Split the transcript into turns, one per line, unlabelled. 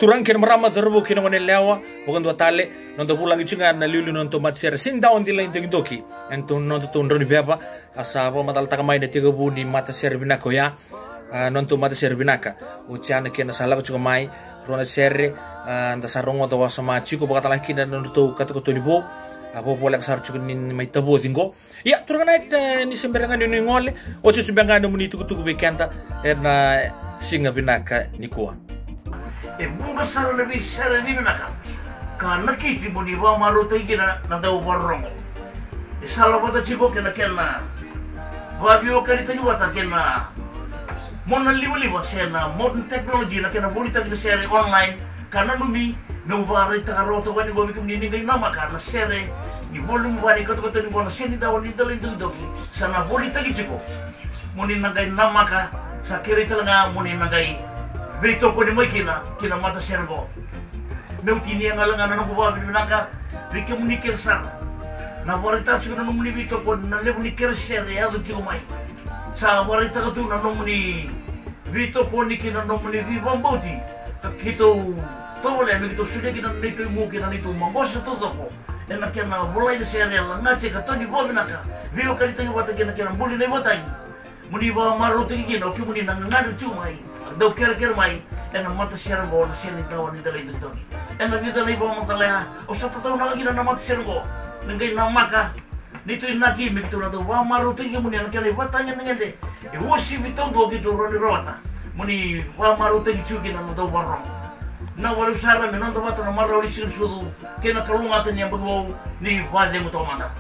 Turang kena meramat terbu kena ngone lewa bukan dua tale nonton pulang itu nggak naliuli nonton matser sindaun di lain doki enton nonton tundro ni beapa asa apa matal takamai de tiga bu di mata ser binako ya nonton mata ser binaka ucian kena salah cukup mai rona ser anda sarong atau wasa maci ko bakal lagi dan nonton kata kata ni bo apa boleh sar cukup ni mai tabo tinggo ya turang naik ni semberangan ni ngole ojo semberangan muni tuku bekanta erna singa binaka ni kuah
bunga sara lebih binaka karena kiti muni wa maru tegi na daw barong sala bata chiko kena wa biyo kari tani wata kena mona liwali wa sena modern technology na kena boni tagi sere online karena numi no bare takaroto wani gobi kumni ngai nama karena sere ni volume wani kato ni bona seni daw ni dalin doki sana boni tagi chiko muni nagai nama ka sakiri talanga muni nagai Berito ko ni mo kina mata sergo. Meutini ang alangan na buwa binaka. Bike mo ni kersan. Na warita chuko na muni bito ko na lebu ni kerser ya do chuko mai. Sa warita ka tu na muni bito ko ni kina no muni bamboti. Kakito tole mi to sude kina nito mo kina nito mangos to ko. Ena kina bulai ni serya langache ka to ni bo binaka. Vio ka rita wata kina buli ni botai. Muni ba maruto kina ki muni nangangado chumai. Daw kira mai dan mata sergo na seni daw ni dalay dogi en nabi dalay bo mo talaya o sa tataw na kina na mata sergo nangay namaka nito inaki mi to na do wa maruto ki muni na kaya watanya ngende e wosi bito dogi do roni rota muni wa maruto ki chuki na do barong na wala sara me non to bata na marro li sudu kena kalungatan yang bagwo ni wale mo to manda